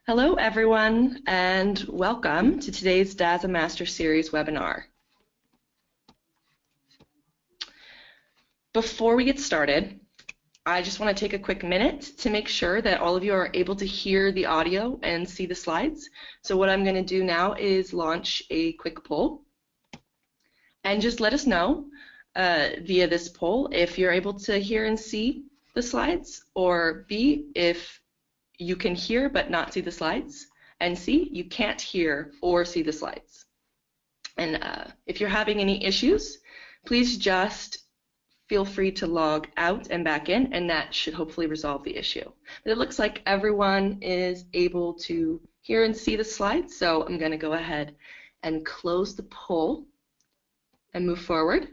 Hello everyone and welcome to today's DASA Master Series webinar. Before we get started, I just want to take a quick minute to make sure that all of you are able to hear the audio and see the slides. So what I'm going to do now is launch a quick poll and just let us know via this poll if you're able to hear and see the slides, or B, if you can hear but not see the slides, and C, you can't hear or see the slides. And if you're having any issues, please just feel free to log out and back in, and that should hopefully resolve the issue. But it looks like everyone is able to hear and see the slides, so I'm going to go ahead and close the poll and move forward.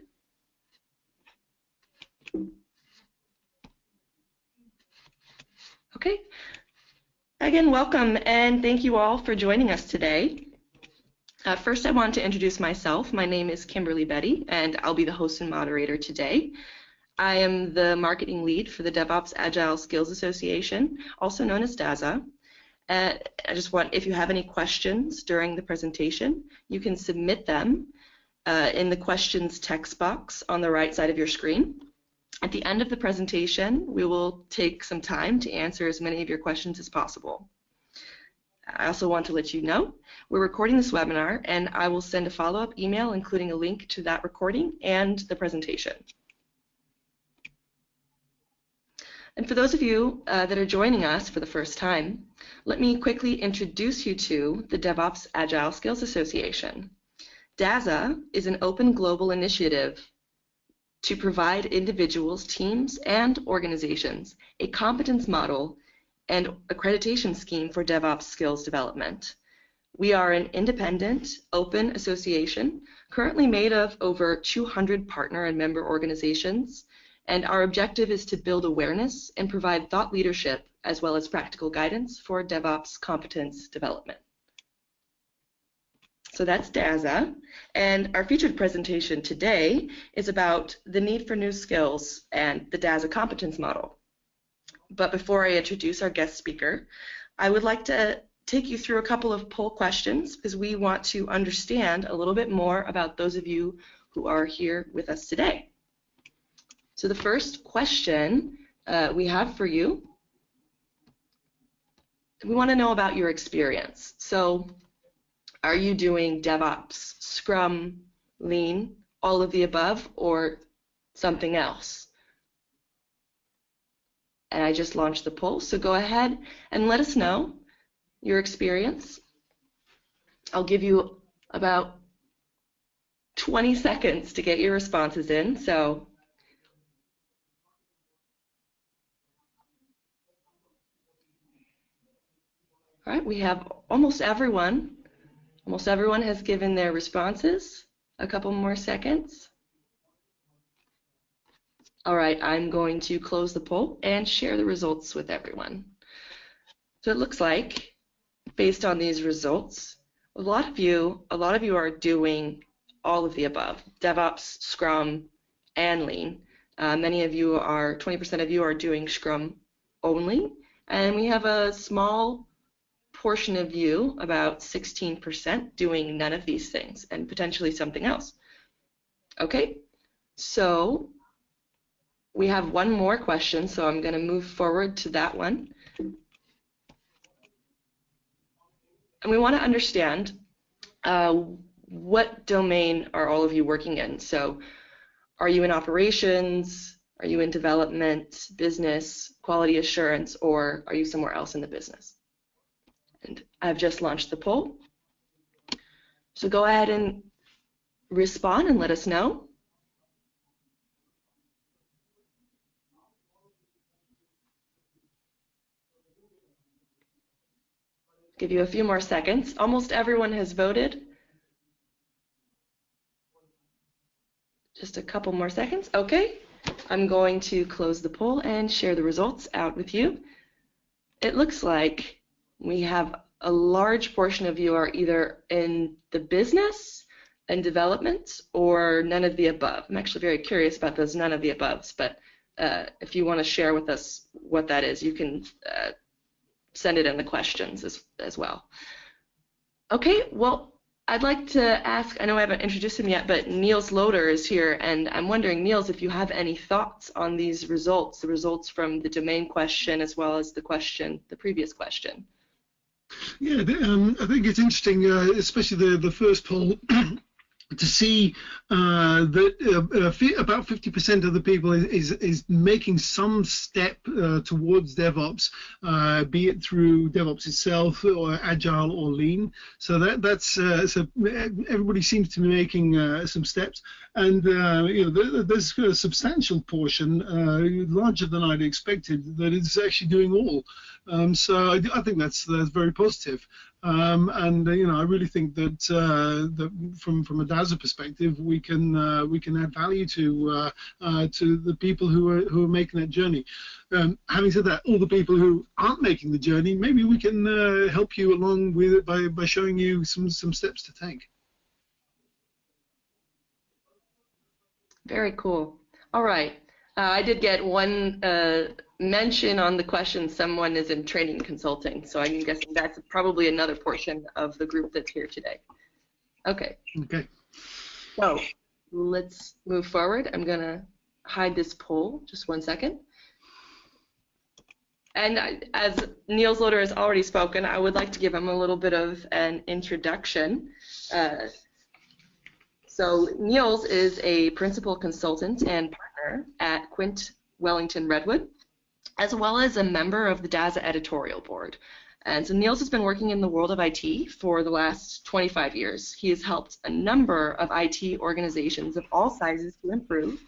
Okay. Again, welcome and thank you all for joining us today. First, I want to introduce myself. My name is Kimberly Betty, and I'll be the host and moderator today. I am the marketing lead for the DevOps Agile Skills Association, also known as DASA. I just want, if you have any questions during the presentation, you can submit them in the questions text box on the right side of your screen. At the end of the presentation, we will take some time to answer as many of your questions as possible. I also want to let you know we're recording this webinar, and I will send a follow-up email including a link to that recording and the presentation. And for those of you that are joining us for the first time, let me quickly introduce you to the DevOps Agile Skills Association. DASA is an open global initiative to provide individuals, teams, and organizations a competence model and accreditation scheme for DevOps skills development. We are an independent, open association currently made of over 200 partner and member organizations, and our objective is to build awareness and provide thought leadership as well as practical guidance for DevOps competence development. So that's DASA, and our featured presentation today is about the need for new skills and the DASA competence model. But before I introduce our guest speaker, I would like to take you through a couple of poll questions because we want to understand a little bit more about those of you who are here with us today. So the first question we have for you, we want to know about your experience. So are you doing DevOps, Scrum, Lean, all of the above, or something else? And I just launched the poll, so go ahead and let us know your experience. I'll give you about 20 seconds to get your responses in. So all right, we have almost everyone. Almost everyone has given their responses. A couple more seconds. All right, I'm going to close the poll and share the results with everyone. So it looks like, based on these results, a lot of you are doing all of the above: DevOps, Scrum, and Lean. Many of you are, 20% of you are doing Scrum only, and we have a small portion of you, about 16%, doing none of these things and potentially something else. Okay, so we have one more question, so I'm going to move forward to that one. And we want to understand what domain are all of you working in. So are you in operations, are you in development, business, quality assurance, or are you somewhere else in the business? And I've just launched the poll. So go ahead and respond and let us know. Give you a few more seconds. Almost everyone has voted. Just a couple more seconds. Okay, I'm going to close the poll and share the results out with you. It looks like we have a large portion of you are either in the business and development or none of the above. I'm actually very curious about those none of the aboves, but if you want to share with us what that is, you can send it in the questions as well. Okay, well, I'd like to ask, I know I haven't introduced him yet, but Niels Loder is here, and I'm wondering, Niels, if you have any thoughts on these results, the results from the domain question as well as the previous question. Yeah, I think it's interesting, especially the first poll, to see that about 50% of the people is making some step towards DevOps, be it through DevOps itself or Agile or Lean. So that's so everybody seems to be making some steps, and there's a substantial portion, larger than I'd expected, that is actually doing all. So I think that's very positive. And I really think that that from a DASA perspective, we can add value to the people who are making that journey. Having said that, all the people who aren't making the journey, maybe we can help you along with it by showing you some steps to take. Very cool. All right. I did get one mention on the question, someone is in training consulting, so I'm guessing that's probably another portion of the group that's here today. Okay. Okay. So let's move forward. I'm going to hide this poll, just 1 second. And as Niels Loder has already spoken, I would like to give him a little bit of an introduction. So Niels is a principal consultant and partner at Quint Wellington Redwood, as well as a member of the DASA editorial board. And so Niels has been working in the world of IT for the last 25 years. He has helped a number of IT organizations of all sizes to improve.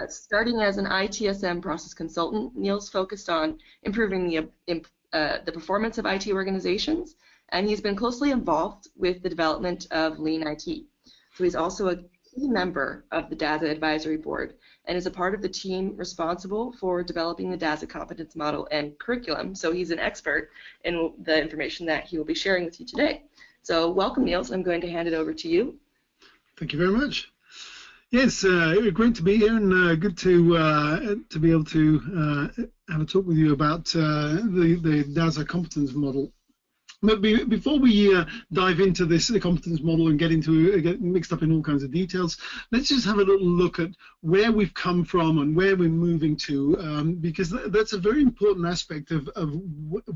Starting as an ITSM process consultant, Niels focused on improving the performance of IT organizations, and he's been closely involved with the development of Lean IT. So he's also a key member of the DASA advisory board and is a part of the team responsible for developing the DASA competence model and curriculum. So he's an expert in the information that he will be sharing with you today. So welcome, Niels. I'm going to hand it over to you. Thank you very much. Yes, great to be here, and good to be able to have a talk with you about the DASA competence model. But before we dive into the competence model and get mixed up in all kinds of details, let's just have a little look at where we've come from and where we're moving to, because that's a very important aspect of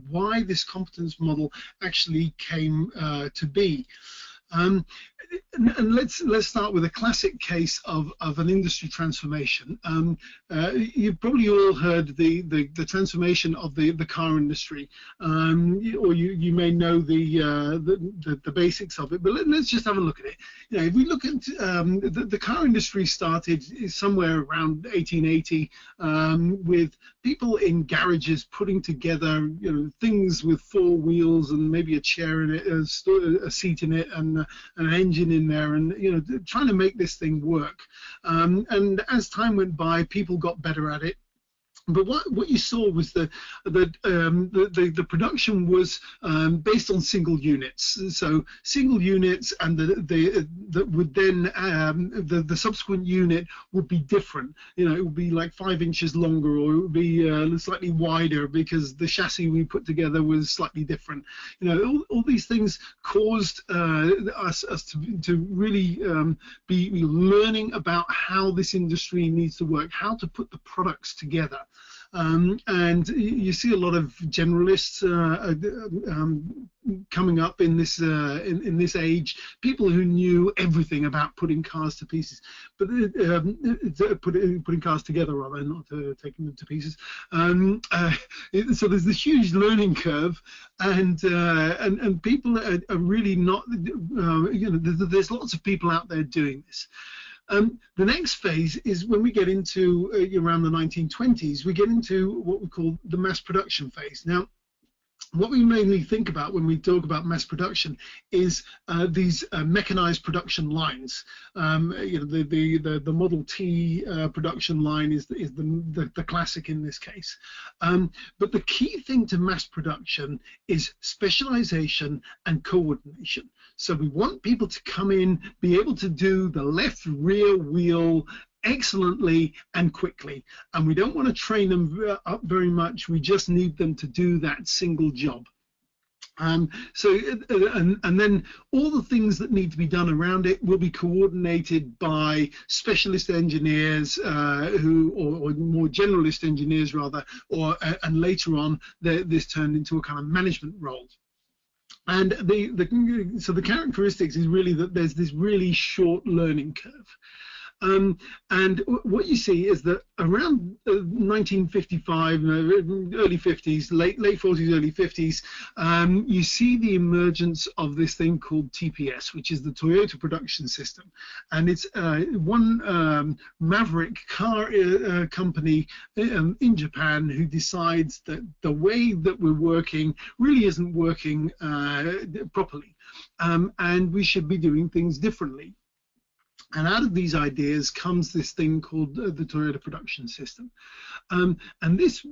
why this competence model actually came to be. And let's start with a classic case of an industry transformation. You've probably all heard the transformation of the car industry, or you may know the basics of it. But let's just have a look at it. If we look at the car industry started somewhere around 1880 with people in garages putting together things with four wheels and maybe a chair in it, a seat in it, and an engine in there, and trying to make this thing work. And as time went by, people got better at it. But what you saw was the production was based on single units. So single units, and that would then the subsequent unit would be different. It would be like 5 inches longer, or it would be slightly wider because the chassis we put together was slightly different. All these things caused us to really be learning about how this industry needs to work, how to put the products together. And you see a lot of generalists coming up in this age, people who knew everything about putting cars to pieces, but putting cars together rather, not taking them to pieces. So there's this huge learning curve, and people are really not. There's lots of people out there doing this. The next phase is when we get into around the 1920s, we get into what we call the mass production phase. Now, what we mainly think about when we talk about mass production is these mechanized production lines. The Model T production line is the classic in this case. But the key thing to mass production is specialization and coordination. So we want people to come in, be able to do the left rear wheel excellently and quickly, and we don't want to train them up very much. We just need them to do that single job. And then all the things that need to be done around it will be coordinated by specialist engineers or more generalist engineers rather, and later on this turned into a kind of management role. And so the characteristics is really that there's this really short learning curve. And what you see is that around 1955, early 50s, late 40s, early 50s, you see the emergence of this thing called TPS, which is the Toyota Production System. And it's one maverick car company in Japan who decides that the way that we're working really isn't working properly, and we should be doing things differently. And out of these ideas comes this thing called the Toyota Production System. And this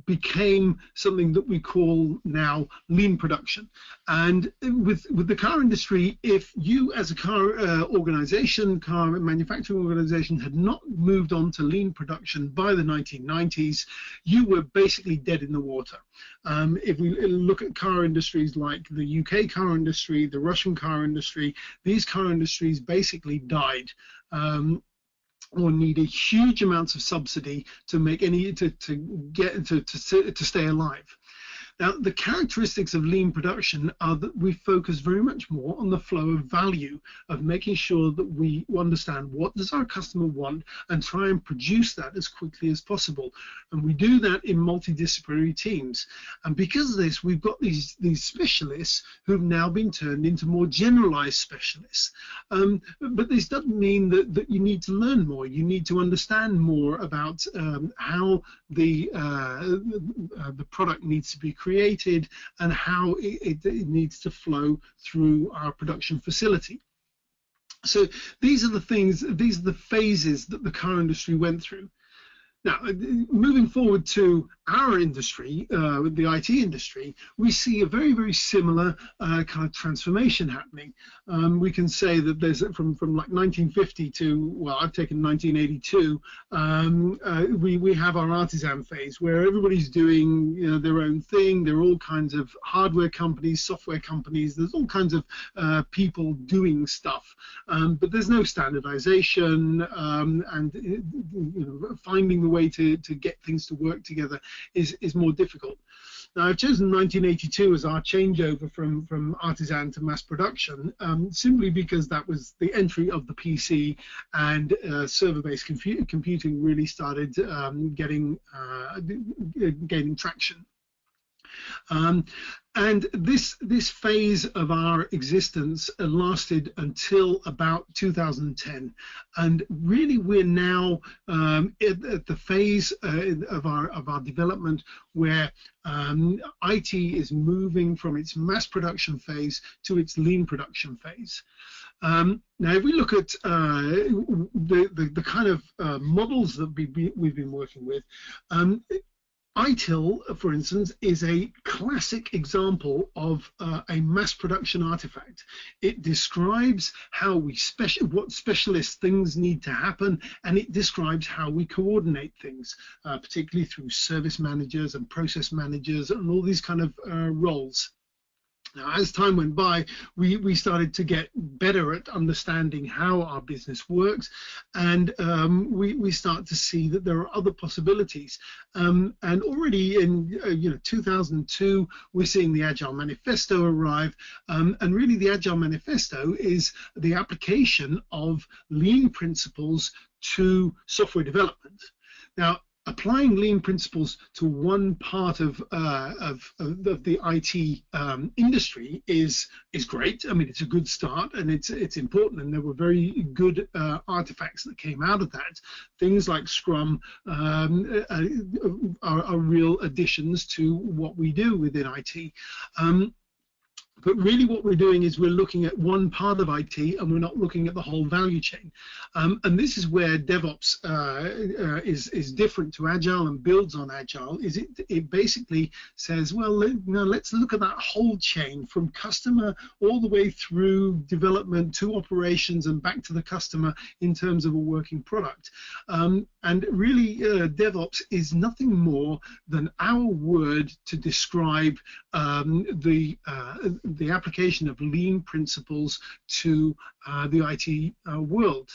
became something that we call now lean production. And with the car industry, if you as a car car manufacturing organization had not moved on to lean production by the 1990s, you were basically dead in the water. If we look at car industries like the UK car industry, the Russian car industry, these car industries basically died. Or needed huge amounts of subsidy to make to stay alive. Now, the characteristics of lean production are that we focus very much more on the flow of value, of making sure that we understand what does our customer want and try and produce that as quickly as possible. And we do that in multidisciplinary teams. And because of this, we've got these specialists who've now been turned into more generalized specialists. But this doesn't mean that you need to learn more. You need to understand more about how the product needs to be created and how it needs to flow through our production facility. So these are the things, these are the phases that the car industry went through. Now, moving forward to our industry, the IT industry, we see a very, very similar kind of transformation happening. We can say that there's from like 1950 to, well, I've taken 1982, we have our artisan phase where everybody's doing their own thing. There are all kinds of hardware companies, software companies. There's all kinds of people doing stuff, but there's no standardization, and finding the way to get things to work together is more difficult. Now, I've chosen 1982 as our changeover from artisan to mass production, simply because that was the entry of the PC, and server-based computing really started gaining traction. And this phase of our existence lasted until about 2010, and really we're now at the phase of our development where IT is moving from its mass production phase to its lean production phase. Now, if we look at the kind of models that we've been working with, ITIL, for instance, is a classic example of a mass production artifact. It describes how what specialist things need to happen, and it describes how we coordinate things, particularly through service managers and process managers and all these kind of roles. Now, as time went by, we started to get better at understanding how our business works, and we start to see that there are other possibilities. And already in 2002, we're seeing the Agile Manifesto arrive, and really the Agile Manifesto is the application of lean principles to software development. Now, applying lean principles to one part of the IT industry is great. I mean, it's a good start, and it's important, and there were very good artifacts that came out of that. Things like Scrum are real additions to what we do within IT. But really what we're doing is we're looking at one part of IT and we're not looking at the whole value chain. And this is where DevOps is different to Agile and builds on Agile. Is it basically says, well, let's look at that whole chain from customer all the way through development to operations and back to the customer in terms of a working product. And really DevOps is nothing more than our word to describe the application of lean principles to the IT world.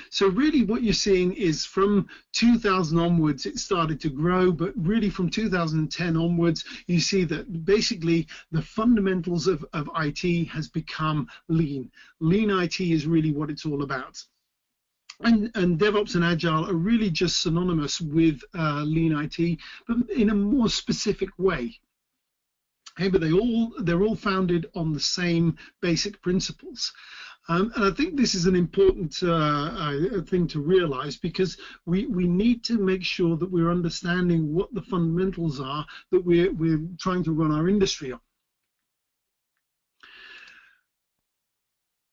So really what you're seeing is from 2000 onwards it started to grow, but really from 2010 onwards you see that basically the fundamentals of IT has become lean. Lean IT is really what it's all about. And DevOps and Agile are really just synonymous with lean IT, but in a more specific way. Okay, but they're all founded on the same basic principles. And I think this is an important thing to realize, because we need to make sure that we're understanding what the fundamentals are that we're trying to run our industry on.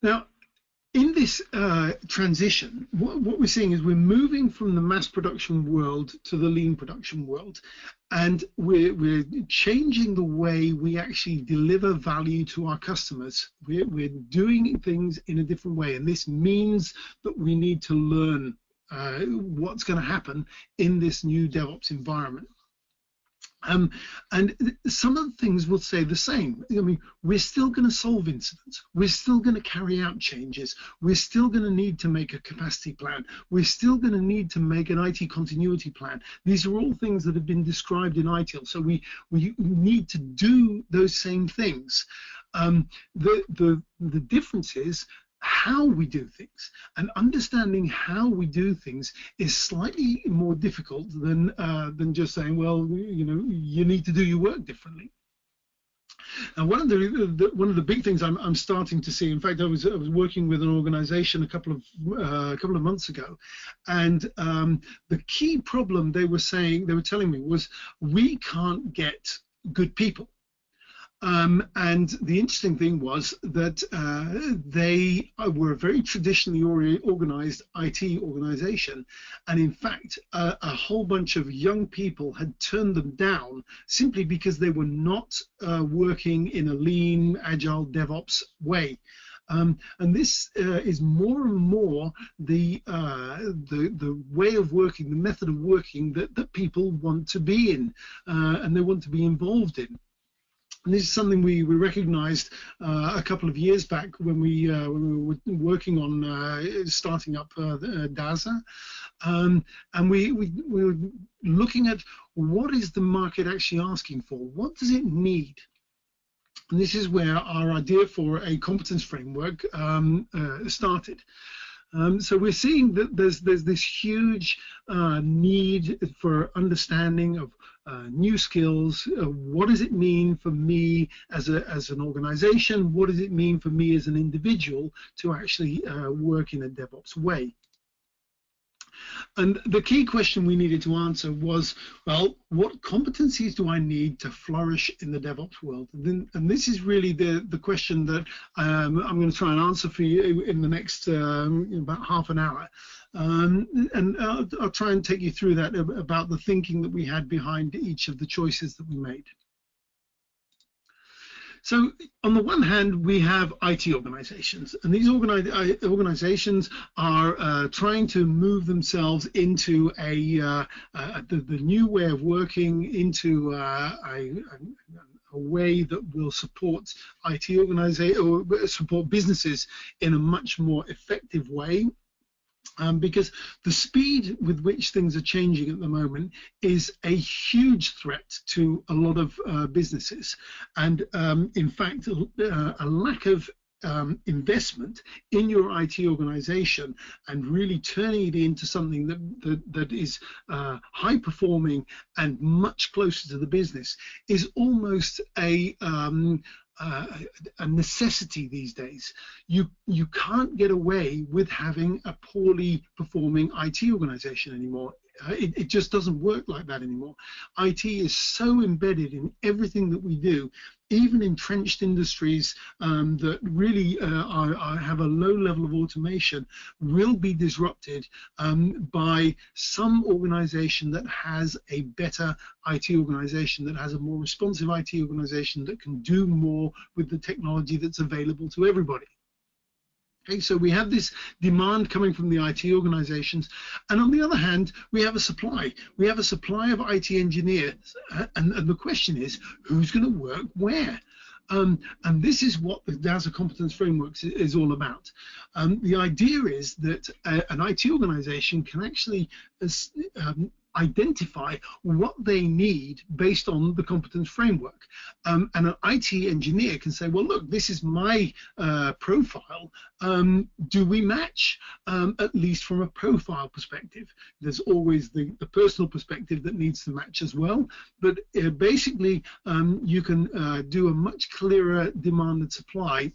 Now, in this transition, what we're seeing is we're moving from the mass production world to the lean production world, and we're changing the way we actually deliver value to our customers. We're doing things in a different way, and this means that we need to learn what's going to happen in this new DevOps environment. And some of the things will stay the same. I mean, we're still going to solve incidents. We're still going to carry out changes. We're still going to need to make a capacity plan. We're still going to need to make an IT continuity plan. These are all things that have been described in ITIL. So we need to do those same things. The difference is how we do things, and understanding how we do things is slightly more difficult than just saying, well, you need to do your work differently. And one of the big things I'm starting to see, in fact, I was working with an organization a couple of months ago, and the key problem they were telling me was, we can't get good people. And the interesting thing was that they were a very traditionally organized IT organization, and in fact a whole bunch of young people had turned them down simply because they were not working in a lean, agile DevOps way. And this is more and more the way of working, the method of working that people want to be in, and they want to be involved in. And this is something we recognized a couple of years back when we were working on starting up DASA, and we were looking at what is the market actually asking for, what does it need. And this is where our idea for a competence framework started. So we're seeing that there's this huge need for understanding of new skills. What does it mean for me as an organization? What does it mean for me as an individual to actually work in a DevOps way? And the key question we needed to answer was, well, what competencies do I need to flourish in the DevOps world? And this is really the question that I'm going to try and answer for you in the next about half an hour. And I'll try and take you through that, about the thinking that we had behind each of the choices that we made. So on the one hand, we have IT organizations, and these organizations are trying to move themselves into the new way of working, into a way that will support IT organizations or support businesses in a much more effective way. Because the speed with which things are changing at the moment is a huge threat to a lot of businesses, and in fact a lack of investment in your IT organization and really turning it into something that is high performing and much closer to the business is almost a necessity these days. You can't get away with having a poorly performing IT organization anymore. It just doesn't work like that anymore. IT is so embedded in everything that we do, even entrenched industries that really have a low level of automation, will be disrupted by some organization that has a better IT organization, that has a more responsive IT organization that can do more with the technology that's available to everybody. Okay, so we have this demand coming from the IT organizations, and on the other hand, we have a supply. We have a supply of IT engineers, and the question is, who's going to work where? And this is what the DASA competence framework is all about. The idea is that an IT organization can actually identify what they need based on the competence framework. And an IT engineer can say, well, look, this is my profile. Do we match? At least from a profile perspective. There's always the personal perspective that needs to match as well. But basically, you can do a much clearer demand and supply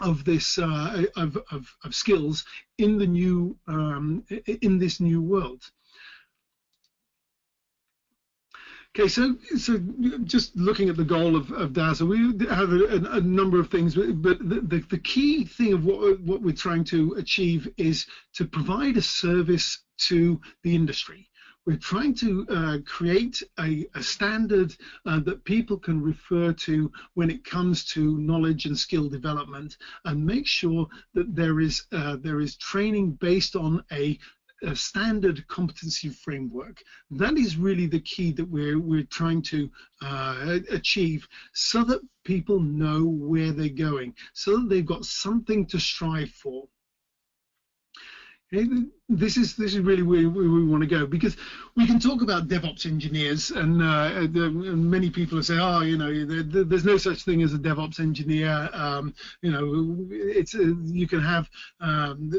of this of skills in the new in this new world. Okay, so just looking at the goal of DASA, we have a number of things, but the key thing of what we're trying to achieve is to provide a service to the industry. We're trying to create a standard that people can refer to when it comes to knowledge and skill development, and make sure that there is training based on a standard competency framework. That is really the key that we're trying to achieve, so that people know where they're going, so that they've got something to strive for. This is really where we want to go, because we can talk about DevOps engineers, and many people say, oh, you know, there's no such thing as a DevOps engineer. You know, it's you can have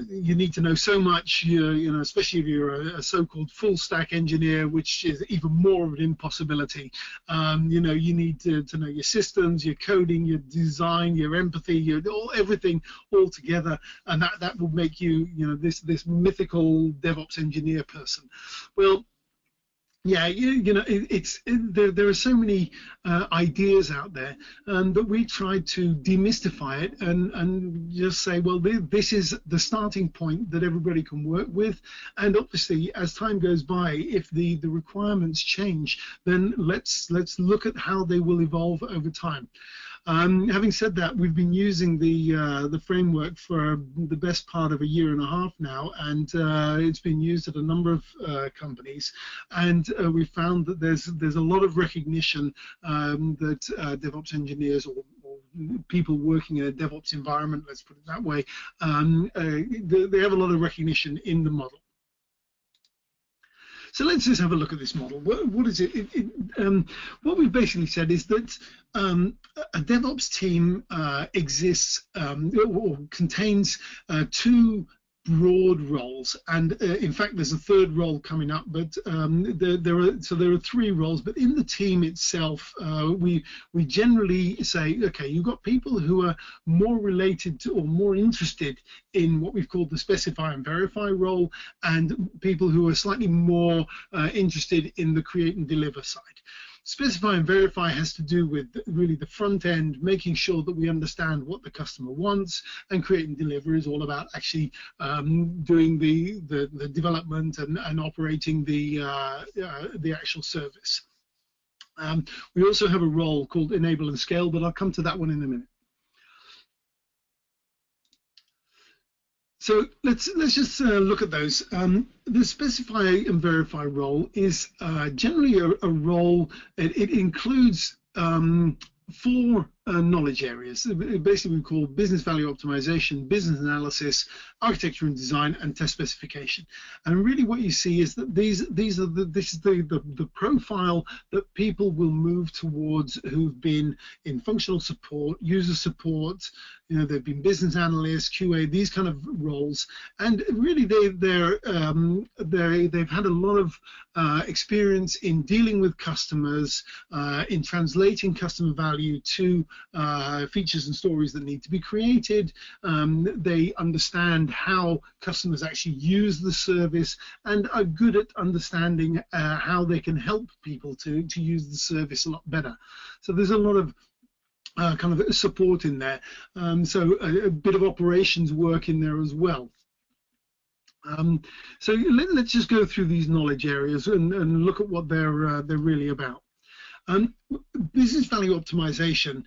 you need to know so much, you know, especially if you're a so-called full stack engineer, which is even more of an impossibility. You know, you need to know your systems, your coding, your design, your empathy, everything all together, and that will make you, you know, this mythical DevOps engineer person. Well, yeah, you know, there are so many ideas out there, that we try to demystify it and just say, well, this is the starting point that everybody can work with, and obviously as time goes by, if the requirements change, then let's look at how they will evolve over time. Having said that, we've been using the framework for the best part of a year and a half now, and it's been used at a number of companies, and we found that there's a lot of recognition that DevOps engineers or people working in a DevOps environment, let's put it that way, they have a lot of recognition in the model. So let's just have a look at this model. What is it? What we've basically said is that a DevOps team exists or contains two broad roles, and in fact there's a third role coming up, but there are three roles. But in the team itself, we generally say, okay, you've got people who are more related to or more interested in what we've called the specify and verify role, and people who are slightly more interested in the create and deliver side. Specify and verify has to do with really the front end, making sure that we understand what the customer wants, and create and deliver is all about actually doing the development and operating the actual service. We also have a role called enable and scale, but I'll come to that one in a minute. So let's just look at those. The specify and verify role is generally a role. It includes four knowledge areas. Basically, we call business value optimization, business analysis, architecture and design, and test specification. And really, what you see is that this is the profile that people will move towards who've been in functional support, user support. You know, they've been business analysts, QA, these kind of roles, and really they've had a lot of experience in dealing with customers, in translating customer value to features and stories that need to be created. They understand how customers actually use the service and are good at understanding how they can help people to use the service a lot better. So there's a lot of kind of support in there. So a bit of operations work in there as well. So let's just go through these knowledge areas and look at what they're really about. Business value optimization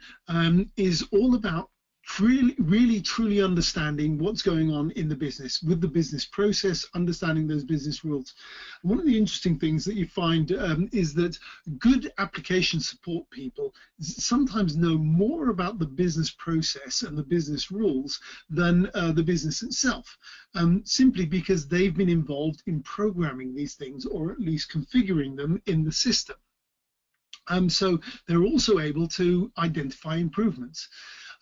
is all about really truly understanding what's going on in the business, with the business process, understanding those business rules. One of the interesting things that you find is that good application support people sometimes know more about the business process and the business rules than the business itself, simply because they've been involved in programming these things, or at least configuring them in the system. So they're also able to identify improvements.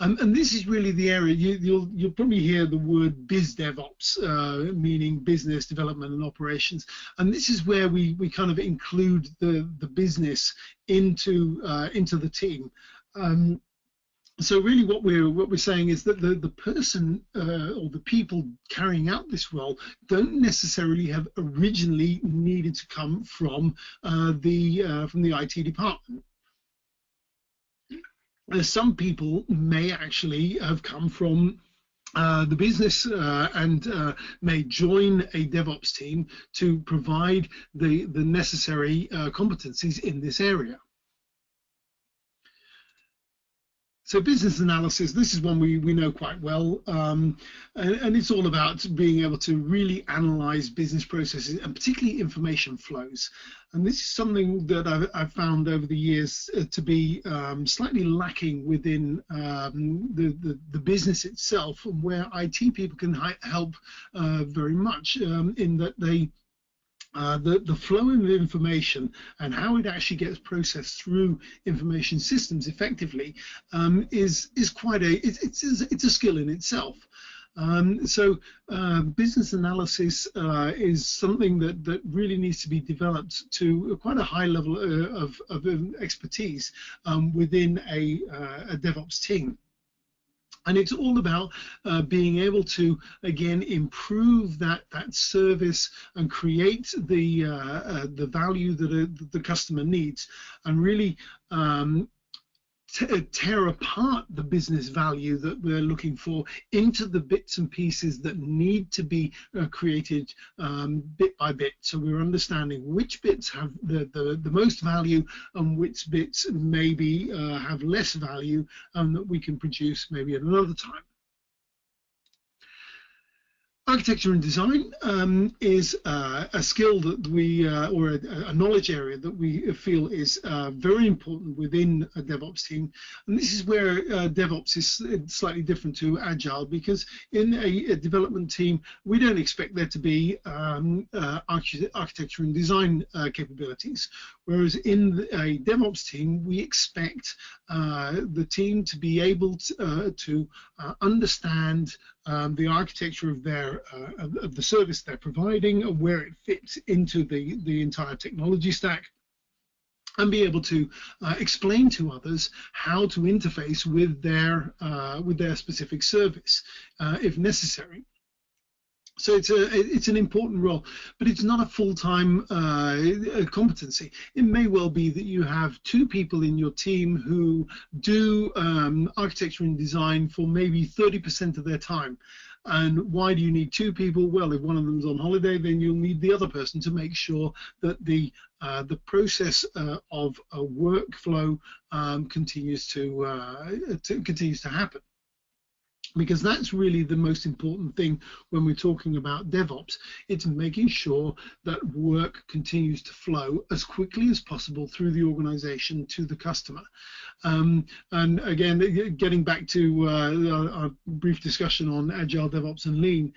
And this is really the area you'll probably hear the word biz DevOps, meaning business development and operations. And this is where we kind of include the business into the team. So really what we're saying is that the person or the people carrying out this role don't necessarily have originally needed to come from the IT department. Some people may actually have come from the business and may join a DevOps team to provide the necessary competencies in this area. So business analysis, this is one we know quite well, and it's all about being able to really analyze business processes and particularly information flows. And this is something that I've found over the years to be slightly lacking within the business itself, and where IT people can help very much in that they the flow of information and how it actually gets processed through information systems effectively is quite it's a skill in itself. So business analysis is something that really needs to be developed to quite a high level of expertise within a DevOps team. And it's all about being able to, again, improve that service and create the value that the customer needs, and really tear apart the business value that we're looking for into the bits and pieces that need to be created bit by bit. So we're understanding which bits have the most value and which bits maybe have less value that we can produce maybe at another time. Architecture and design is a skill that we, or a knowledge area that we feel is very important within a DevOps team. And this is where DevOps is slightly different to Agile, because in a development team, we don't expect there to be architecture and design capabilities. Whereas in a DevOps team, we expect the team to be able to understand the architecture of of the service they're providing and where it fits into the entire technology stack, and be able to explain to others how to interface with their specific service if necessary. So it's an important role, but it's not a full-time competency. It may well be that you have two people in your team who do architecture and design for maybe 30% of their time. And why do you need two people? Well, if one of them's on holiday, then you'll need the other person to make sure that the process of a workflow continues to happen. Because that's really the most important thing when we're talking about DevOps. It's making sure that work continues to flow as quickly as possible through the organization to the customer. And again, getting back to our brief discussion on Agile, DevOps, and Lean,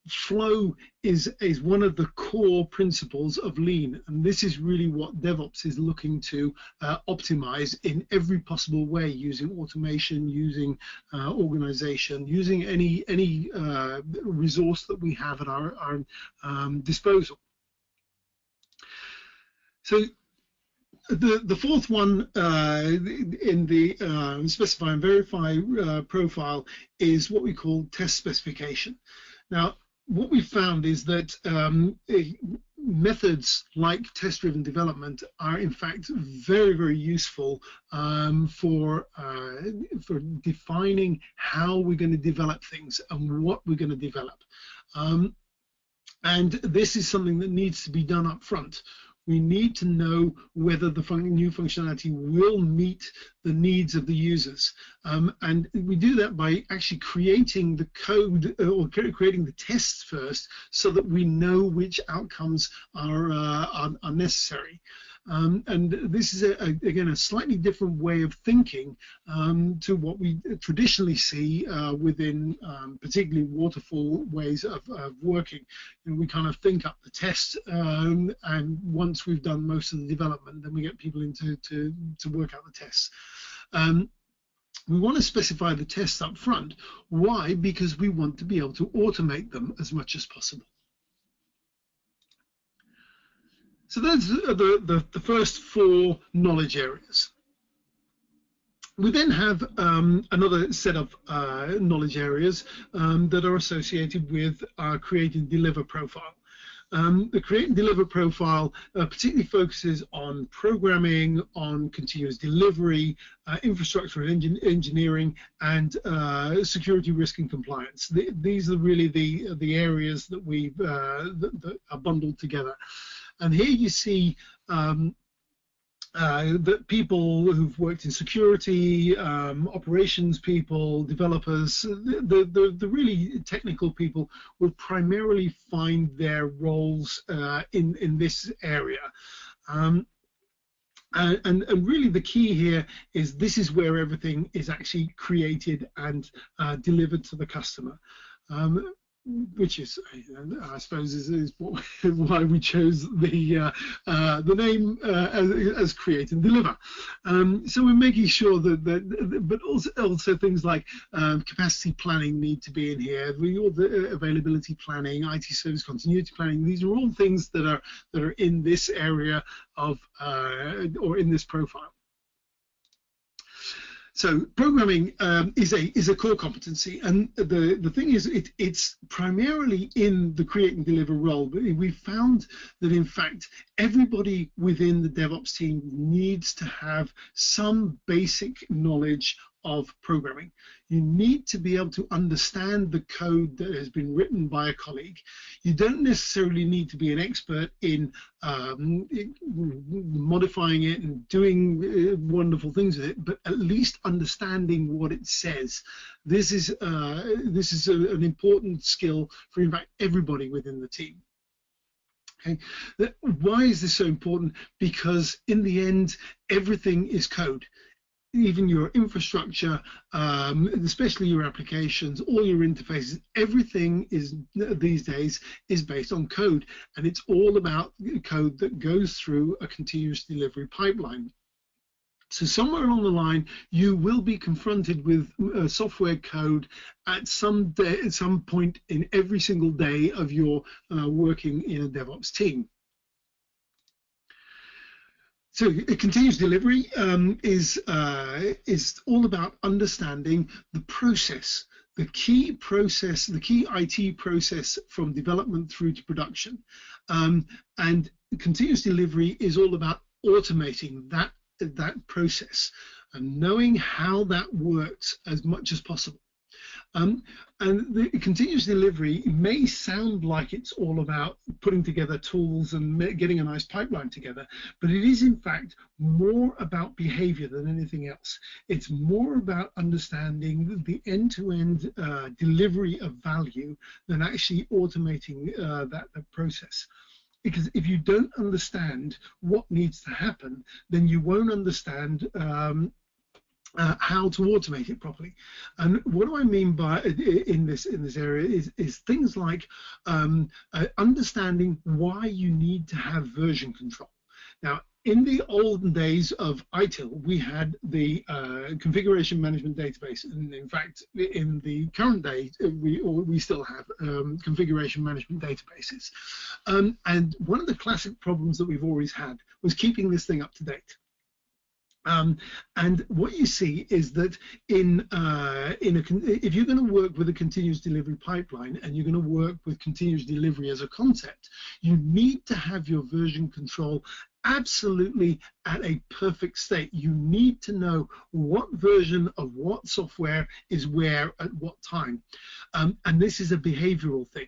flow is one of the core principles of Lean, and this is really what DevOps is looking to optimize in every possible way, using automation, using organization, using any resource that we have at our disposal. So The fourth one in the specify and verify profile is what we call test specification. Now, what we found is that methods like test-driven development are in fact very, very useful for defining how we're going to develop things and what we're going to develop. And this is something that needs to be done up front. We need to know whether the new functionality will meet the needs of the users. And we do that by actually creating the code or creating the tests first so that we know which outcomes are necessary. And this is, again, a slightly different way of thinking to what we traditionally see within particularly waterfall ways of working. And we kind of think up the test, and once we've done most of the development, then we get people into to work out the tests. We want to specify the tests up front. Why? Because we want to be able to automate them as much as possible. So those are the first four knowledge areas. We then have another set of knowledge areas that are associated with our create and deliver profile. The create and deliver profile particularly focuses on programming, on continuous delivery, infrastructure and engineering, and security, risk, and compliance. These are really the areas that that are bundled together. And here you see that people who've worked in security, operations people, developers, the really technical people will primarily find their roles in this area. And really the key here is this is where everything is actually created and delivered to the customer. Which is, I suppose, is why we chose the name as create and deliver. So we're making sure that but also things like capacity planning need to be in here. All the availability planning, IT service continuity planning. These are all things that are in this area of or in this profile. So programming is a core competency, and the thing is it's primarily in the create and deliver role. But we found that in fact everybody within the DevOps team needs to have some basic knowledge of programming. You need to be able to understand the code that has been written by a colleague. You don't necessarily need to be an expert in modifying it and doing wonderful things with it, but at least understanding what it says. This is an important skill for in fact everybody within the team. Okay. Why is this so important? Because in the end, everything is code. Even your infrastructure, especially your applications, all your interfaces, everything is these days is based on code, and it's all about code that goes through a continuous delivery pipeline. So somewhere along the line, you will be confronted with software code at some point in every single day of your working in a DevOps team. So continuous delivery is all about understanding the process, the key IT process from development through to production. And continuous delivery is all about automating that process and knowing how that works as much as possible. And the continuous delivery may sound like it's all about putting together tools and getting a nice pipeline together, but it is in fact more about behavior than anything else. It's more about understanding the end-to-end delivery of value than actually automating that process. Because if you don't understand what needs to happen, then you won't understand how to automate it properly. And what do I mean by in this area is things like understanding why you need to have version control. Now, in the olden days of ITIL, we had the configuration management database, and in fact, in the current day, we still have configuration management databases. And one of the classic problems that we've always had was keeping this thing up to date. And what you see is that if you're going to work with a continuous delivery pipeline and you're going to work with continuous delivery as a concept, you need to have your version control absolutely at a perfect state. You need to know what version of what software is where at what time. And this is a behavioral thing.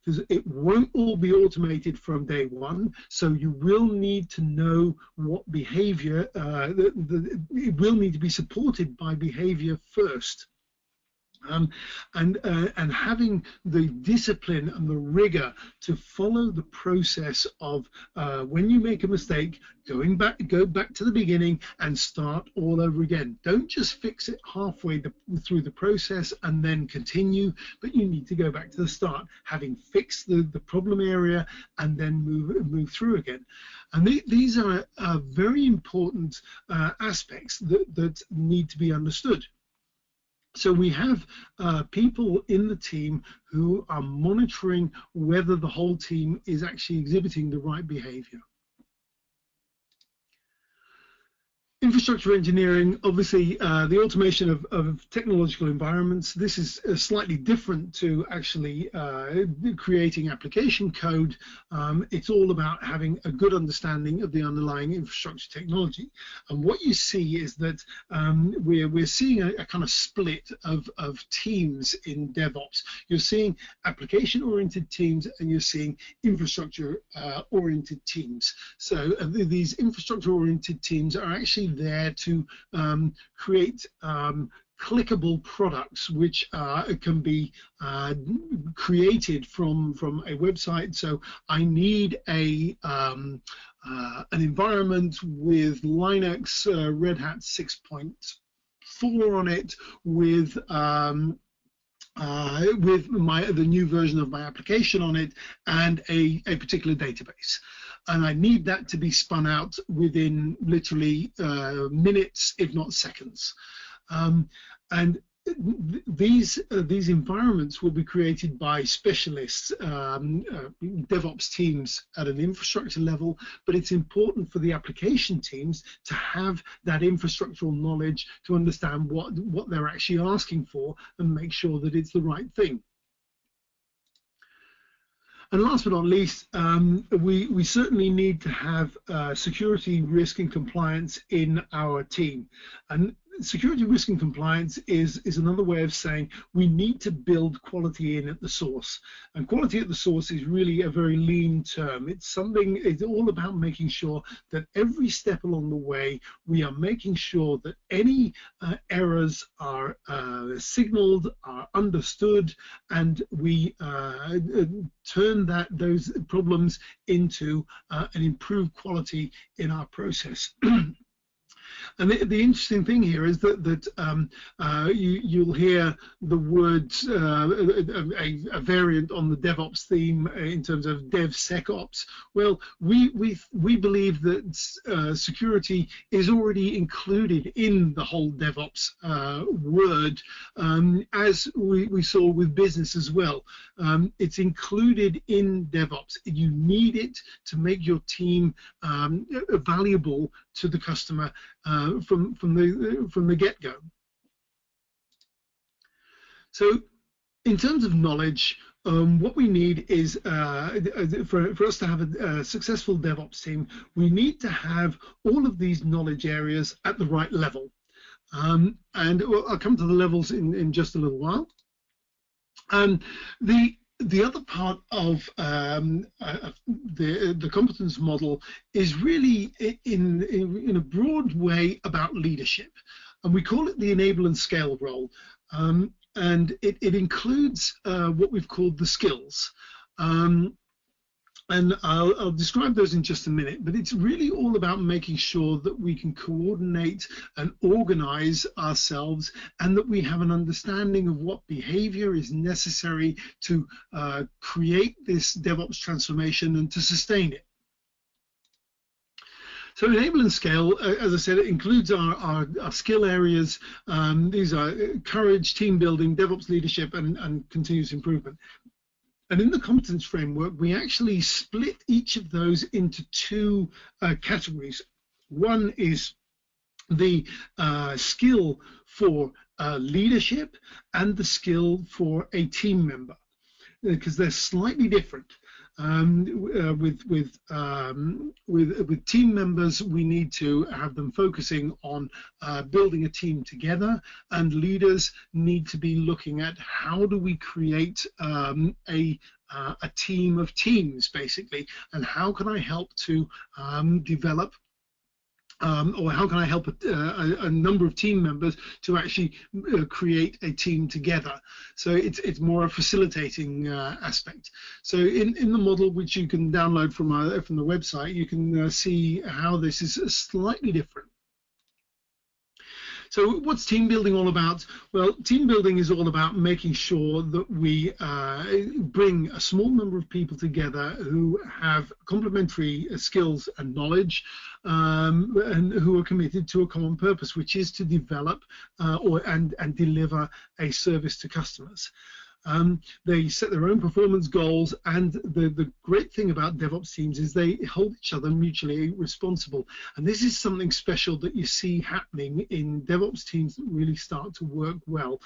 Because it won't all be automated from day one, so you will need to know what behavior, it will need to be supported by behavior first. And having the discipline and the rigor to follow the process of when you make a mistake, go back to the beginning and start all over again. Don't just fix it halfway through the process and then continue, but you need to go back to the start, having fixed the problem area and then move through again. And these are very important aspects that need to be understood. So we have people in the team who are monitoring whether the whole team is actually exhibiting the right behavior. Infrastructure engineering, obviously, the automation of technological environments. This is slightly different to actually creating application code. It's all about having a good understanding of the underlying infrastructure technology. And what you see is that we're seeing a kind of split of teams in DevOps. You're seeing application-oriented teams and you're seeing infrastructure-oriented teams. So these infrastructure-oriented teams are actually there to create clickable products which can be created from a website. So I need an environment with Linux Red Hat 6.4 on it with the new version of my application on it and a particular database. And I need that to be spun out within literally minutes, if not seconds. And these environments will be created by specialists, DevOps teams at an infrastructure level, but it's important for the application teams to have that infrastructural knowledge to understand what they're actually asking for and make sure that it's the right thing. And last but not least, we certainly need to have security, risk, and compliance in our team. And security, risk, and compliance is another way of saying we need to build quality in at the source. And quality at the source is really a very lean term. It's all about making sure that every step along the way, we are making sure that any errors are signaled, are understood, and we turn those problems into an improved quality in our process. And the interesting thing here is that you'll hear the words, a variant on the DevOps theme in terms of DevSecOps. Well, we believe that security is already included in the whole DevOps word, as we saw with business as well. It's included in DevOps. You need it to make your team valuable to the customer from the get-go. So in terms of knowledge, what we need is for us to have a successful DevOps team, we need to have all of these knowledge areas at the right level. And I'll come to the levels in just a little while. The other part of the competence model is really in a broad way about leadership, and we call it the enable and scale role, and it includes what we've called the skills. And I'll describe those in just a minute, but it's really all about making sure that we can coordinate and organize ourselves and that we have an understanding of what behavior is necessary to create this DevOps transformation and to sustain it. So enable and scale, as I said, it includes our skill areas. These are courage, team building, DevOps leadership, and continuous improvement. And in the competence framework, we actually split each of those into two categories. One is the skill for leadership and the skill for a team member, because they're slightly different. With team members, we need to have them focusing on building a team together, and leaders need to be looking at how do we create a team of teams, basically, and how can I help to develop or how can I help a number of team members to actually create a team together? So it's more a facilitating aspect. So in the model, which you can download from the website, you can see how this is slightly different. So what's team building all about? Well, team building is all about making sure that we bring a small number of people together who have complementary skills and knowledge, and who are committed to a common purpose, which is to develop and deliver a service to customers. They set their own performance goals, and the great thing about DevOps teams is they hold each other mutually responsible. And this is something special that you see happening in DevOps teams that really start to work well,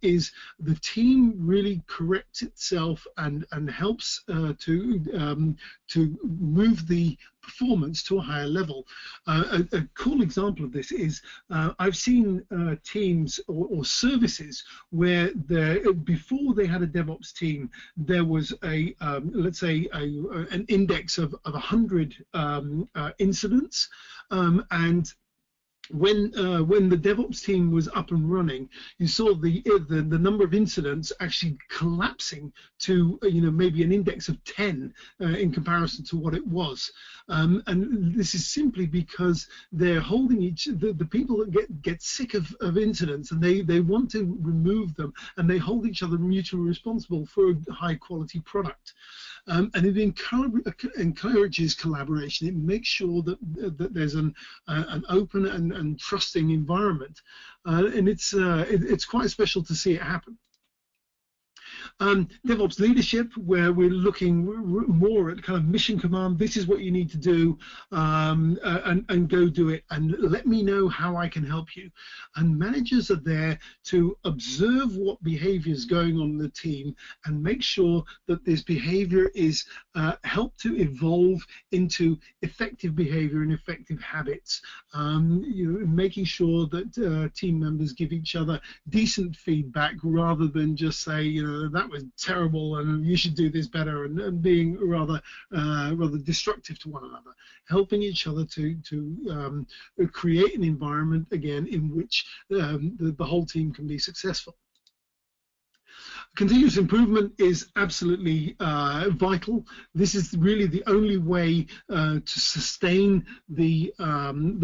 is the team really corrects itself and helps to move the performance to a higher level. A cool example of this is I've seen teams or services where before they had a DevOps team, there was let's say an index of 100 incidents, and when the DevOps team was up and running, you saw the number of incidents actually collapsing to maybe an index of 10 in comparison to what it was, and this is simply because they're holding the people that get sick of incidents, and they want to remove them, and they hold each other mutually responsible for a high quality product. And it encourages collaboration. It makes sure that there's an open and trusting environment, and it's quite special to see it happen. DevOps leadership, where we're looking more at kind of mission command. This is what you need to do, and go do it, and let me know how I can help you. And managers are there to observe what behavior is going on in the team and make sure that this behavior is helped to evolve into effective behavior and effective habits. Making sure that team members give each other decent feedback rather than just say, that was terrible and you should do this better, and being rather destructive to one another, helping each other to create an environment again in which the whole team can be successful. Continuous improvement is absolutely vital. This is really the only way to sustain the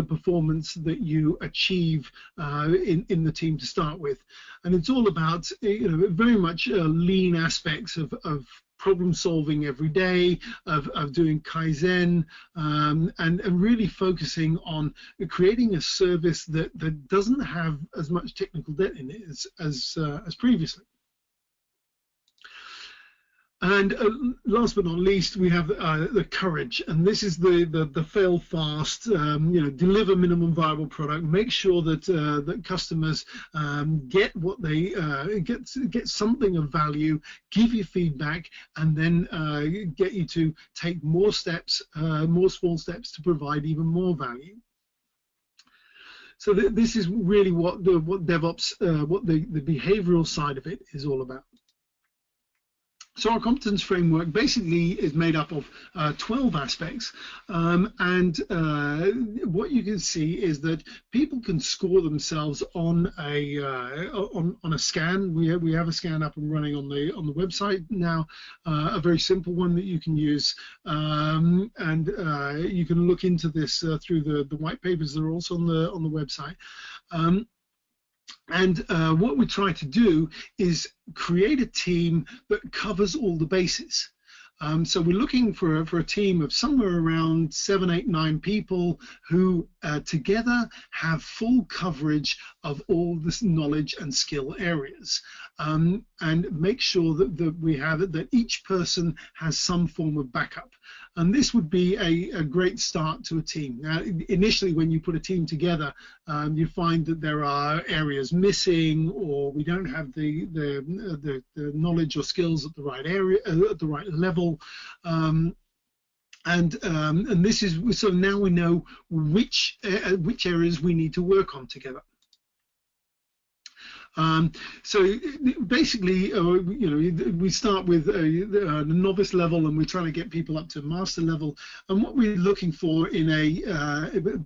performance that you achieve in the team to start with, and it's all about very much lean aspects of problem solving every day, of doing Kaizen, and really focusing on creating a service that doesn't have as much technical debt in it as previously. And last but not least, we have the courage, and this is the fail fast, deliver minimum viable product, make sure that that customers get what they get something of value, give you feedback, and then get you to take more steps, more small steps to provide even more value. So this is really what DevOps, what the behavioral side of it is all about. So our competence framework basically is made up of 12 aspects, and what you can see is that people can score themselves on a scan. We have a scan up and running on the website now, a very simple one that you can use, and you can look into this through the white papers that are also on the website. And what we try to do is create a team that covers all the bases. So we're looking for a team of somewhere around 7, 8, 9 people who together have full coverage of all this knowledge and skill areas, and make sure that we have it, that each person has some form of backup. And this would be a great start to a team. Now, initially, when you put a team together, you find that there are areas missing, or we don't have the knowledge or skills at the right area, at the right level. And this is so now we know which areas we need to work on together. So basically, we start with the novice level, and we're trying to get people up to master level. And what we're looking for in a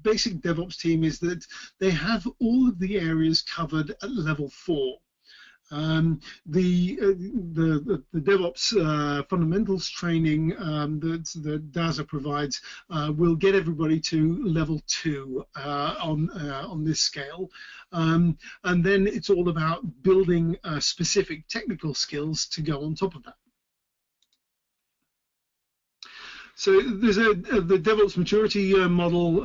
basic DevOps team is that they have all of the areas covered at level 4. The DevOps fundamentals training that DASA provides will get everybody to level 2 on this scale, and then it's all about building specific technical skills to go on top of that. So there's the DevOps maturity model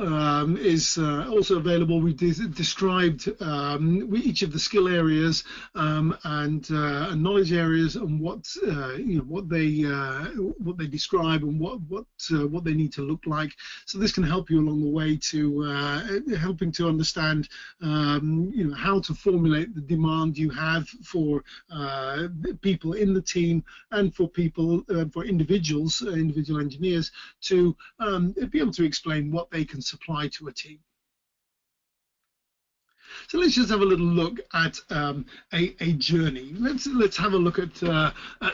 is also available. We described each of the skill areas and knowledge areas, and what they describe and what they need to look like. So this can help you along the way to helping to understand how to formulate the demand you have for people in the team, and for people for individual engineers, to be able to explain what they can supply to a team. So let's just have a little look at a journey. Let's have a look at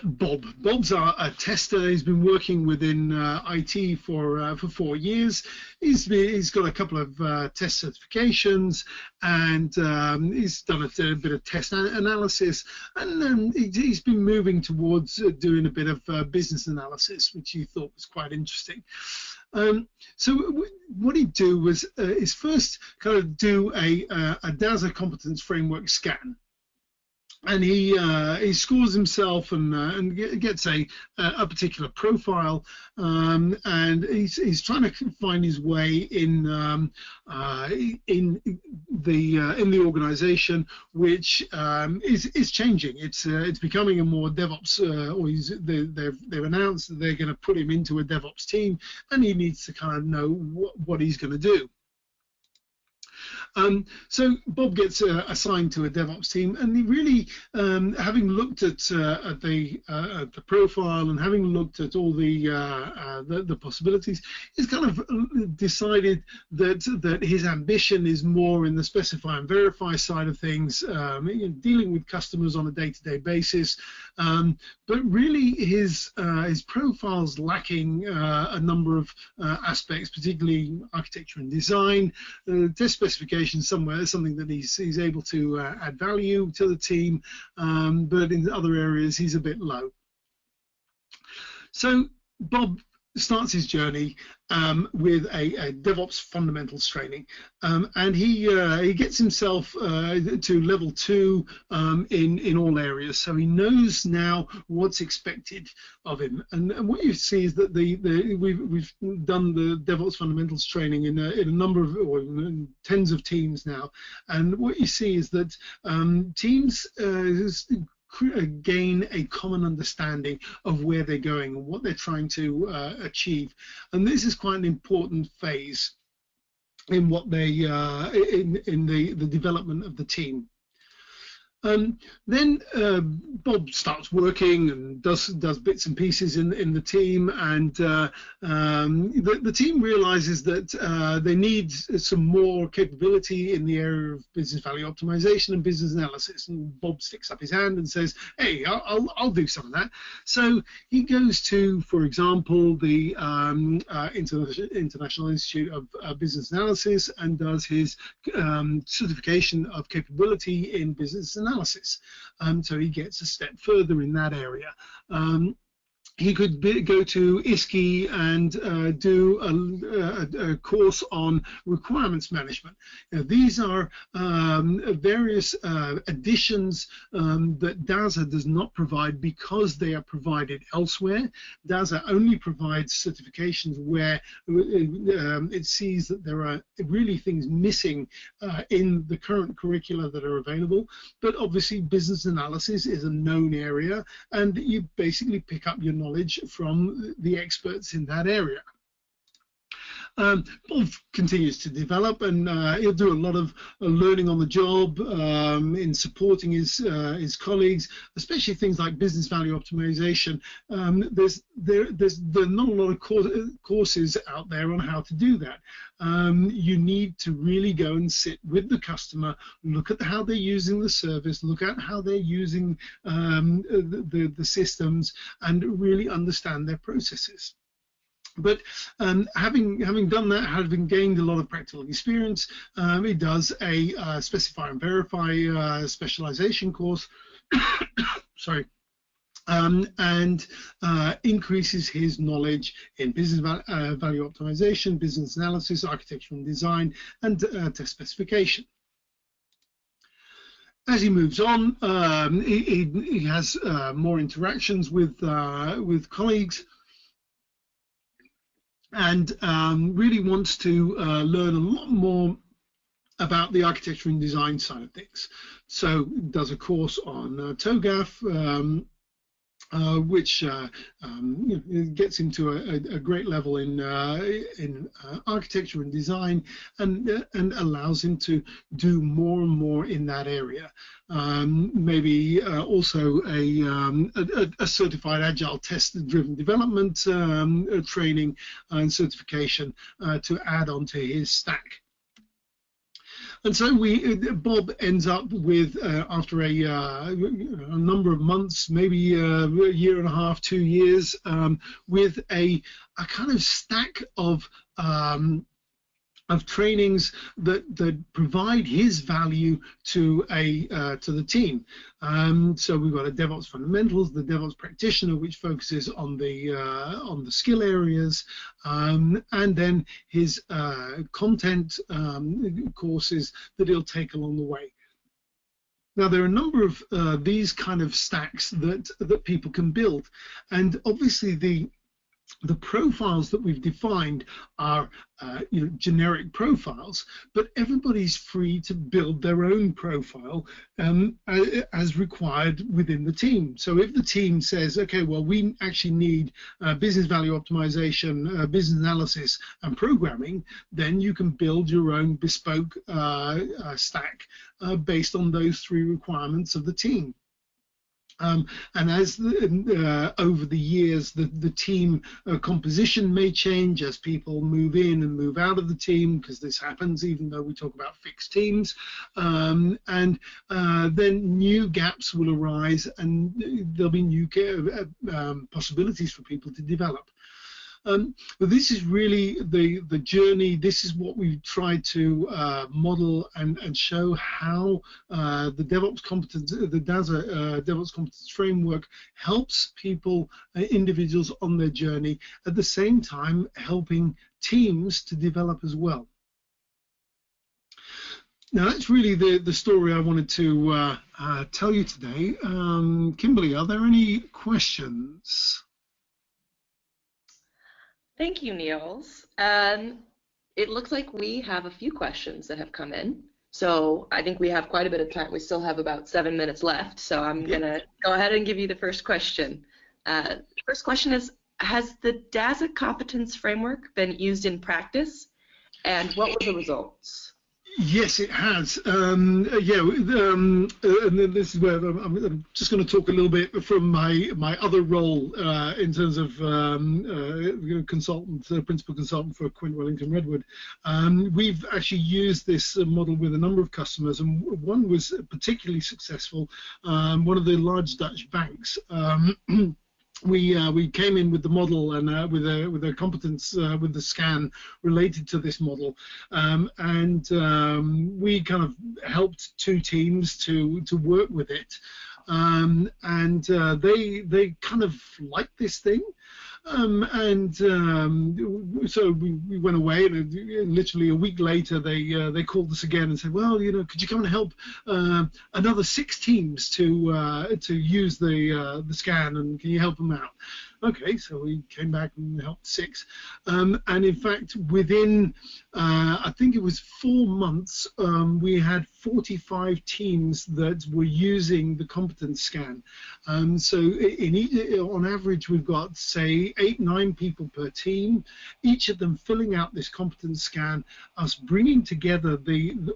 Bob. Bob's a tester. He's been working within IT for 4 years. He's got a couple of test certifications, and he's done a bit of test analysis, and he's been moving towards doing a bit of business analysis, which he thought was quite interesting. So what he'd do was is first kind of do a DASA competence framework scan, and he scores himself and gets a particular profile, and he's trying to find his way in the organization, which is changing. It's becoming a more DevOps, they've announced that they're going to put him into a DevOps team, and he needs to kind of know what he's going to do. So Bob gets assigned to a DevOps team, and he really, having looked at the profile and having looked at all the possibilities, he's kind of decided that his ambition is more in the specify and verify side of things, dealing with customers on a day-to-day basis. But really, his profile's lacking a number of aspects, particularly architecture and design, test specification. Something that he's able to add value to the team, but in other areas he's a bit low. So Bob starts his journey with a DevOps fundamentals training, and he gets himself to level 2 in all areas. So he knows now what's expected of him. And what you see is that we've done the DevOps fundamentals training in a number of, or in tens of teams now, and what you see is that teams gain a common understanding of where they're going and what they're trying to achieve, and this is quite an important phase in what they in the development of the team. Then Bob starts working and does bits and pieces in the team, and the team realizes that they need some more capability in the area of business value optimization and business analysis. And Bob sticks up his hand and says, "Hey, I'll do some of that." So he goes to, for example, the International Institute of Business Analysis, and does his certification of capability in business analysis. So he gets a step further in that area. he could go to ISKI and do a course on requirements management. Now, these are various additions that DASA does not provide because they are provided elsewhere. DASA only provides certifications where it sees that there are really things missing in the current curricula that are available. But obviously, business analysis is a known area, and you basically pick up your knowledge from the experts in that area. Bob continues to develop, and he'll do a lot of learning on the job in supporting his colleagues, especially things like business value optimization. There's not a lot of courses out there on how to do that. You need to really go and sit with the customer, look at how they're using the service, look at how they're using the systems, and really understand their processes. But having done that, having gained a lot of practical experience, he does a specify and verify specialization course, sorry, and increases his knowledge in business value optimization, business analysis, architecture and design, and test specification. As he moves on, he has more interactions with colleagues, and really wants to learn a lot more about the architecture and design side of things. So does a course on TOGAF, which gets him to a great level in architecture and design, and allows him to do more and more in that area. Maybe also a certified agile test-driven development training and certification to add on to his stack. And so Bob ends up with, after a number of months, maybe a year and a half, 2 years, with a kind of stack of trainings that provide his value to the team. So we've got a DevOps fundamentals, the DevOps practitioner, which focuses on the skill areas, and then his content courses that he'll take along the way. Now, there are a number of these kind of stacks that people can build, and obviously the profiles that we've defined are generic profiles, but everybody's free to build their own profile as required within the team. So if the team says, okay, well, we actually need business value optimization, business analysis, and programming, then you can build your own bespoke stack based on those 3 requirements of the team. And as over the years, the team composition may change as people move in and move out of the team, because this happens even though we talk about fixed teams, and then new gaps will arise, and there'll be new possibilities for people to develop. But this is really the journey. This is what we've tried to model and show how the DevOps competence, the DASA DevOps competence framework helps people, individuals on their journey, at the same time helping teams to develop as well. Now, that's really the story I wanted to tell you today. Kimberly, are there any questions? Thank you, Niels. It looks like we have a few questions that have come in. So I think we have quite a bit of time. We still have about 7 minutes left. So I'm going to go ahead and give you the first question. The first question is, has the DASA competence framework been used in practice? And what were the results? Yes, it has. And then this is where I'm just going to talk a little bit from my other role in terms of consultant, principal consultant for Quint Wellington Redwood. We've actually used this model with a number of customers, and one was particularly successful. One of the large Dutch banks. We came in with the model and with a competence with the scan related to this model, and we kind of helped 2 teams to work with it. They kind of liked this thing. So we went away, and literally a week later they called us again and said, well, could you come and help another 6 teams to use the scan, and can you help them out? Okay, so we came back and helped 6, and in fact within I think it was 4 months, we had 45 teams that were using the Competence scan. So on average we've got, say, 8-9 people per team, each of them filling out this Competence scan, us bringing together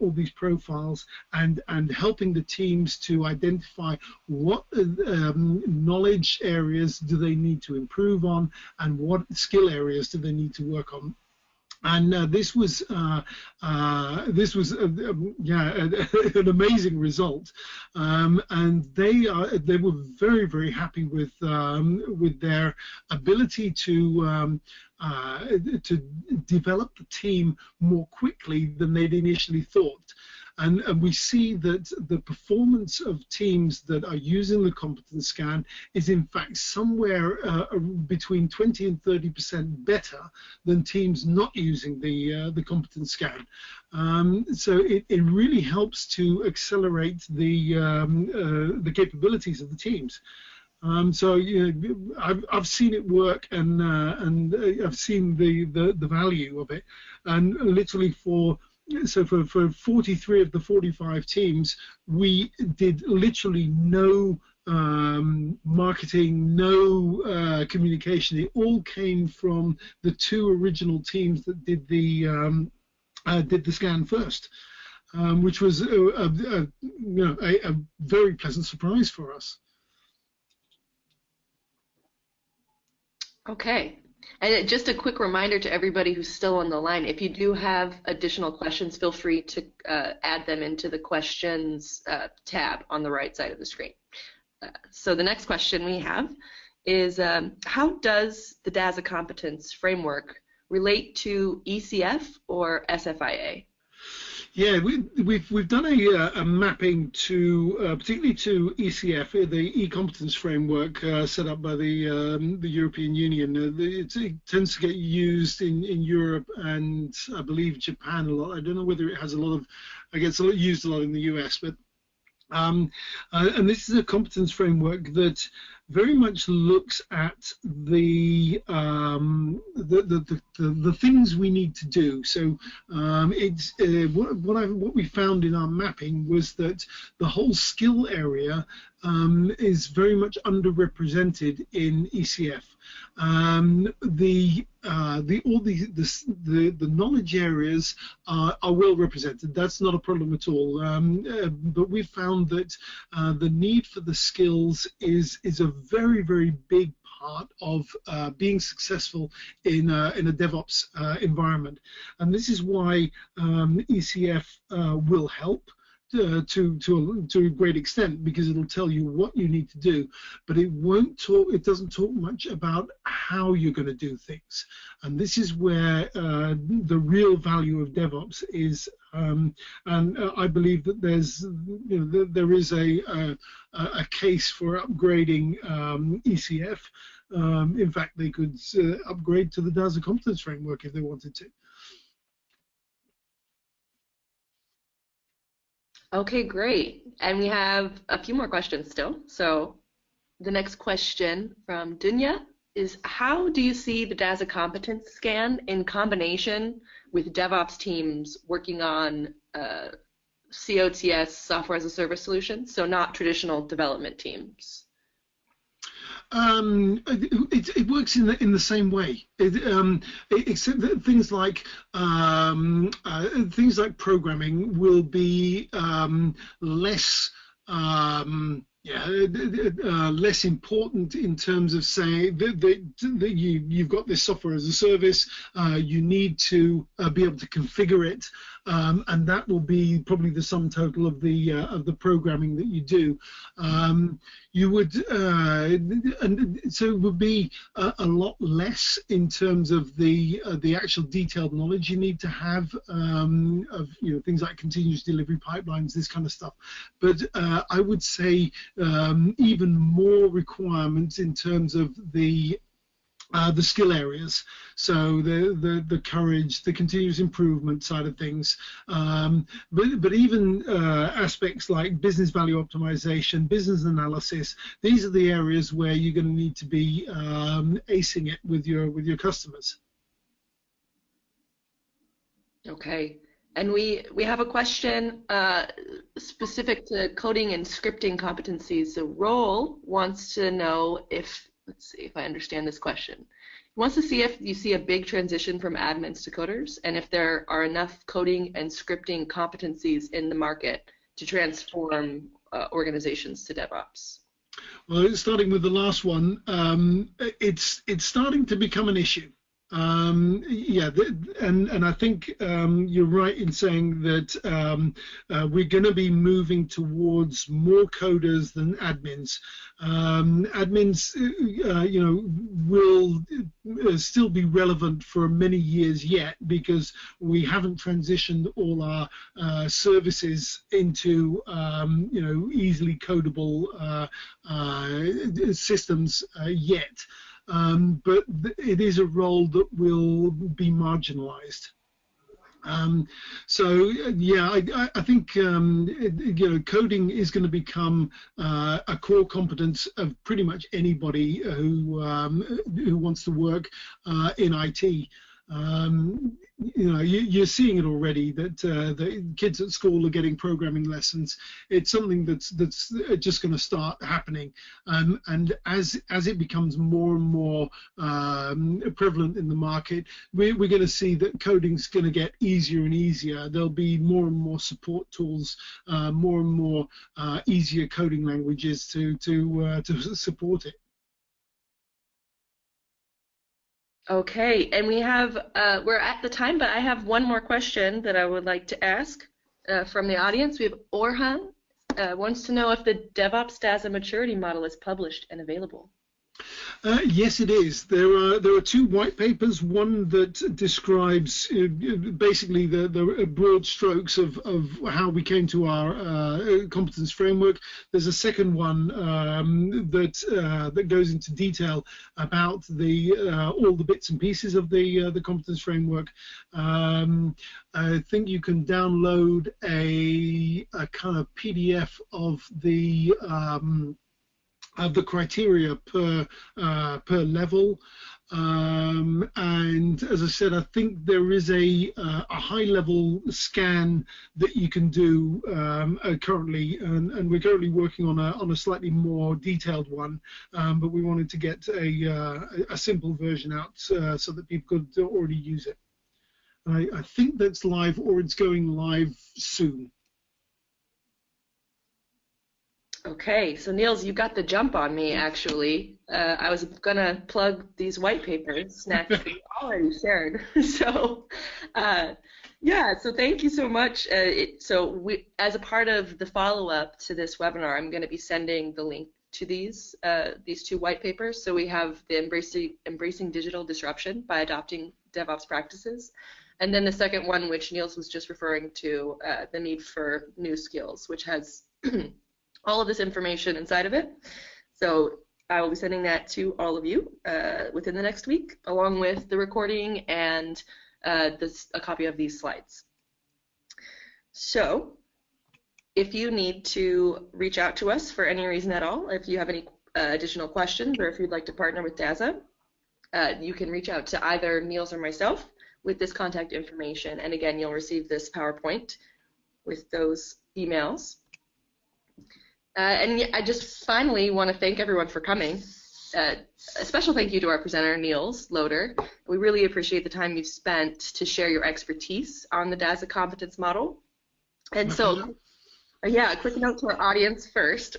all these profiles and helping the teams to identify what knowledge areas do they need to improve on, and what skill areas do they need to work on. And this was an amazing result, and they were very, very happy with their ability to develop the team more quickly than they'd initially thought. And we see that the performance of teams that are using the Competence scan is in fact somewhere between 20 and 30% better than teams not using the Competence scan. So it really helps to accelerate the capabilities of the teams. So I've seen it work, and I've seen the value of it, and literally for 43 of the 45 teams, we did literally no marketing, no communication. It all came from the 2 original teams that did the scan first, which was a very pleasant surprise for us. Okay. And just a quick reminder to everybody who's still on the line, if you do have additional questions, feel free to add them into the questions tab on the right side of the screen. So the next question we have is, how does the DASA competence framework relate to ECF or SFIA? Yeah, we've done a mapping to particularly to ECF, the e-competence framework set up by the European Union. It tends to get used in Europe and I believe Japan a lot. I don't know whether it has used a lot in the US, but and this is a competence framework that very much looks at the things we need to do. So it's what we found in our mapping was that the whole skill area is very much underrepresented in ECF. The knowledge areas are well represented. That's not a problem at all. But we found that the need for the skills is a very, very big part of being successful in a DevOps environment, and this is why ECF will help to a great extent, because it'll tell you what you need to do, but it doesn't talk much about how you're going to do things. And this is where the real value of DevOps is, and I believe that there is a case for upgrading ECF. In fact, they could upgrade to the DASA competence framework if they wanted to. Okay, great. And we have a few more questions still. So the next question from Dunya is, how do you see the DASA competence scan in combination with DevOps teams working on COTS, software as a service solutions, so not traditional development teams? It works in the same way, except that things like programming will be less less important in terms of saying that you've got this software as a service, you need to be able to configure it, and that will be probably the sum total of the programming that you do. You would, and so it would be a lot less in terms of the actual detailed knowledge you need to have of things like continuous delivery pipelines, this kind of stuff. But I would say even more requirements in terms of the skill areas, so the courage, the continuous improvement side of things, but even aspects like business value optimization, business analysis. These are the areas where you're going to need to be acing it with your customers. Okay, and we have a question specific to coding and scripting competencies. So Roll wants to know if, let's see if I understand this question. He wants to see if you see a big transition from admins to coders, and if there are enough coding and scripting competencies in the market to transform organizations to DevOps. Well, starting with the last one, it's starting to become an issue. Yeah, and I think you're right in saying that we're going to be moving towards more coders than admins. Admins, will still be relevant for many years yet, because we haven't transitioned all our services into easily codable systems yet. But it is a role that will be marginalized. So yeah, I think coding is going to become a core competence of pretty much anybody who wants to work in IT. You're seeing it already that the kids at school are getting programming lessons. It's something that's just going to start happening, and as it becomes more and more prevalent in the market, we're going to see that coding's going to get easier and easier. There'll be more and more support tools, more and more easier coding languages to support it. Okay, and we have, we're at the time, but I have one more question that I would like to ask from the audience. We have Orhan wants to know if the DevOps DASA maturity model is published and available. Yes, it is. There are two white papers. One that describes basically the broad strokes of how we came to our competence framework. There's a second one that goes into detail about all the bits and pieces of the competence framework. I think you can download a kind of PDF of the criteria per level, and as I said, I think there is a high-level scan that you can do currently, and we're currently working on a slightly more detailed one, but we wanted to get a simple version out so that people could already use it. I think that's live, or it's going live soon. Okay, so Niels, you got the jump on me, actually. I was going to plug these white papers next, you already shared. So, yeah, so thank you so much. As a part of the follow-up to this webinar, I'm going to be sending the link to these two white papers. So we have the Embracing Digital Disruption by Adopting DevOps Practices, and then the second one, which Niels was just referring to, the Need for New Skills, which has all of this information inside of it. So I will be sending that to all of you within the next week, along with the recording and a copy of these slides. So if you need to reach out to us for any reason at all, if you have any additional questions, or if you'd like to partner with DASA, you can reach out to either Niels or myself with this contact information. And again, you'll receive this PowerPoint with those emails. And I just finally want to thank everyone for coming. A special thank you to our presenter, Niels Loader. We really appreciate the time you've spent to share your expertise on the DASA competence model. And so, yeah, a quick note to our audience first.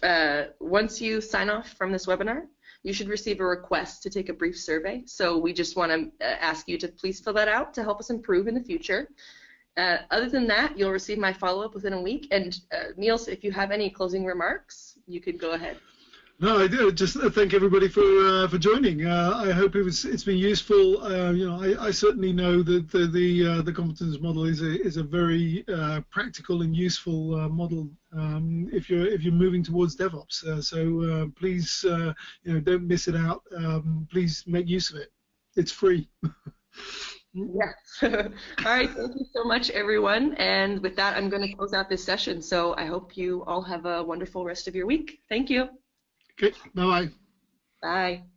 Once you sign off from this webinar, you should receive a request to take a brief survey. So we just want to ask you to please fill that out to help us improve in the future. Other than that, you'll receive my follow-up within a week. And Niels, if you have any closing remarks, you could go ahead. No, I do. Just thank everybody for joining. I hope it's been useful. I certainly know that the competence model is a very practical and useful model if you're moving towards DevOps. So please don't miss it out. Please make use of it. It's free. Yes. All right. Thank you so much, everyone. And with that, I'm going to close out this session. So I hope you all have a wonderful rest of your week. Thank you. Okay. Bye-bye. Bye.